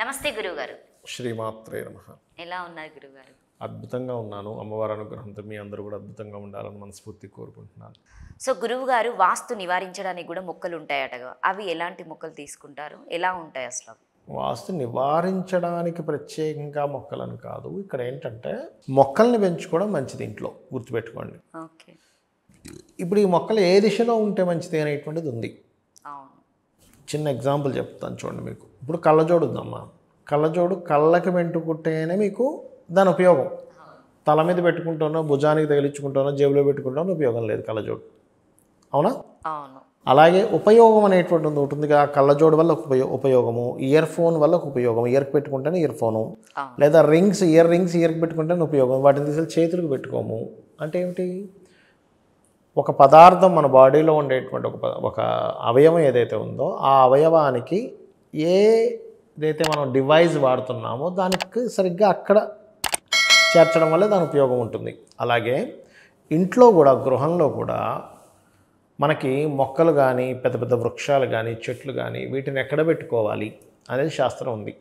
నమస్తే గురువుగారు. శ్రీమాత్రే నమః. ఎలా ఉన్నారు గురువుగారు? అద్భుతంగా ఉన్నాను. అమ్మవారి అనుగ్రహంతో మీ అందరూ కూడా అద్భుతంగా ఉండాలని మనస్ఫూర్తిగా కోరుకుంటున్నాను. సో గురువుగారు వాస్తు నివారించడానికి కూడా మొక్కలు ఉంటాయటగా. అవి ఎలాంటి మొక్కలు తీసుకుంటారు? ఎలా ఉంటాయి అసలు? వాస్తు నివారించడానికి ప్రత్యేకంగా మొక్కలను కాదు. ఇక్కడ ఏంటంటే మొక్కల్ని పెంచుకోవడం మంచిది ఇంట్లో, గుర్తుపెట్టుకోండి. ఓకే. ఇప్పుడు ఈ మొక్కలు ఏ దిశలో ఉంటే మంచిది అనేటువంటిది ఉంది. అవును. చిన్న ఎగ్జాంపుల్ చెప్తాను చూడండి మీకు. ఇప్పుడు కళ్ళజోడు ఉందమ్మా. కళ్ళజోడు కళ్ళకి పెట్టుకుంటేనే మీకు దాని ఉపయోగం. తల మీద పెట్టుకుంటానో, భుజానికి తగిలించుకుంటానో, జేబులో పెట్టుకుంటానో ఉపయోగం లేదు కళ్ళజోడు. అవునా? అవును. అలాగే ఉపయోగం అనేటువంటిది ఉంటుందిగా. కళ్ళజోడు వల్ల ఉపయోగము, ఇయర్ ఫోన్ వల్ల ఒక ఉపయోగం. ఇయర్కి పెట్టుకుంటేనే ఇయర్ ఫోను, లేదా ఇయర్ రింగ్స్ ఇయర్కి పెట్టుకుంటేనే ఉపయోగం. వాటిని తీసుకెళ్ళి చేతులకు పెట్టుకోము. అంటే ఏమిటి? ఒక పదార్థం మన బాడీలో ఉండేటువంటి ఒక అవయవం ఏదైతే ఉందో ఆ అవయవానికి ఏదైతే మనం డివైస్ వాడుతున్నామో దానికి సరిగ్గా అక్కడ చేర్చడం వల్ల దాని ఉపయోగం ఉంటుంది. అలాగే ఇంట్లో కూడా, గృహంలో కూడా మనకి మొక్కలు కానీ, పెద్ద పెద్ద వృక్షాలు కానీ, చెట్లు కానీ వీటిని ఎక్కడ పెట్టుకోవాలి అనేది శాస్త్రం ఉంది.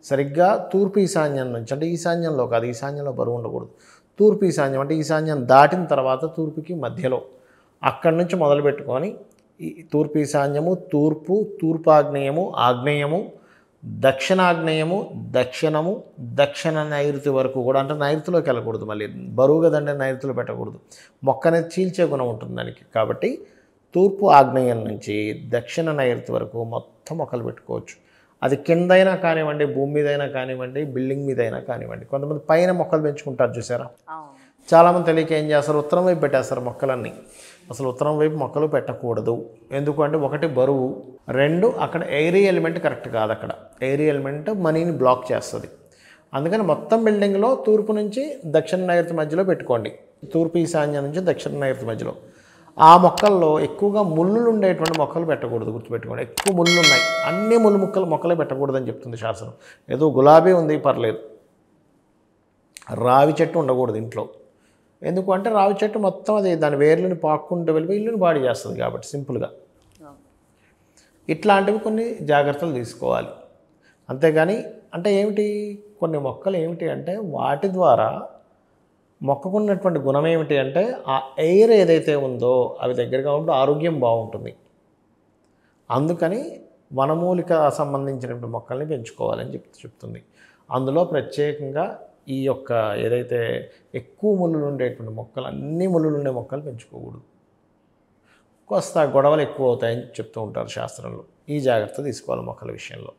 సరిగ్గా తూర్పు ఈశాన్యం నుంచి, అంటే ఈశాన్యంలో కాదు, ఈశాన్యంలో బరువు ఉండకూడదు. తూర్పు ఈశాన్యం అంటే ఈశాన్యం దాటిన తర్వాత తూర్పుకి మధ్యలో, అక్కడి నుంచి మొదలు పెట్టుకొని ఈ తూర్పు ఈశాన్యము, తూర్పాగ్నేయము, ఆగ్నేయము, దక్షిణాగ్నేయము, దక్షిణము, దక్షిణ నైరుతి వరకు కూడా, అంటే నైరుతిలోకి వెళ్ళకూడదు. మళ్ళీ బరువు కదండి, నైరుతిలో పెట్టకూడదు. మొక్కని చీల్చే గుణం ఉంటుంది దానికి. కాబట్టి తూర్పు ఆగ్నేయం నుంచి దక్షిణ నైరుతి వరకు మొత్తం మొక్కలు పెట్టుకోవచ్చు. అది కిందైనా కానివ్వండి, భూమి మీదైనా కానివ్వండి, బిల్డింగ్ మీదైనా కానివ్వండి. కొంతమంది పైన మొక్కలు పెంచుకుంటారు చూసారా. చాలామంది తెలియక ఏం చేస్తారు, ఉత్తరం వైపు పెట్టేస్తారు మొక్కలన్నీ. అసలు ఉత్తరం వైపు మొక్కలు పెట్టకూడదు. ఎందుకంటే ఒకటి బరువు, రెండు అక్కడ ఎయిరీ ఎలిమెంట్ కరెక్ట్ కాదు. అక్కడ ఎయిరీ ఎలిమెంట్ మనీని బ్లాక్ చేస్తుంది. అందుకని మొత్తం బిల్డింగ్లో తూర్పు నుంచి దక్షిణ నైరుతి మధ్యలో పెట్టుకోండి. తూర్పు ఈశాన్యం నుంచి దక్షిణ నైరుతి మధ్యలో. ఆ మొక్కల్లో ఎక్కువగా ముళ్ళులు ఉండేటువంటి మొక్కలు పెట్టకూడదు, గుర్తుపెట్టుకోండి. ఎక్కువ ముళ్ళు ఉన్నాయి, అన్ని మొక్కలే పెట్టకూడదని చెప్తుంది శాస్త్రం. ఏదో గులాబీ ఉంది పర్లేదు, రావి చెట్టు ఉండకూడదు ఇంట్లో. ఎందుకు అంటే రావి చెట్టు మొత్తం అది దాని వేర్లను పాక్కుంటూ వెళ్ళిపోయి ఇల్లుని బాడీ చేస్తుంది కాబట్టి సింపుల్గా. ఇట్లాంటివి కొన్ని జాగ్రత్తలు తీసుకోవాలి. అంతేగాని అంటే ఏమిటి, కొన్ని మొక్కలు ఏమిటి అంటే వాటి ద్వారా మొక్కకున్నటువంటి గుణం ఏమిటి అంటే ఆ ఎయిర్ ఏదైతే ఉందో అవి దగ్గరగా ఉంటే ఆరోగ్యం బాగుంటుంది. అందుకని వనమూలిక సంబంధించినటువంటి మొక్కల్ని పెంచుకోవాలని చెప్తుంది. అందులో ప్రత్యేకంగా ఈ యొక్క ఏదైతే ఎక్కువ ముళ్ళులు ఉండేటువంటి మొక్కలు, అన్ని ముళ్ళులు ఉండే మొక్కలు పెంచుకోకూడదు. కాస్త గొడవలు ఎక్కువ అవుతాయని చెప్తూ ఉంటారు శాస్త్రంలో. ఈ జాగ్రత్త తీసుకోవాలి మొక్కల విషయంలో.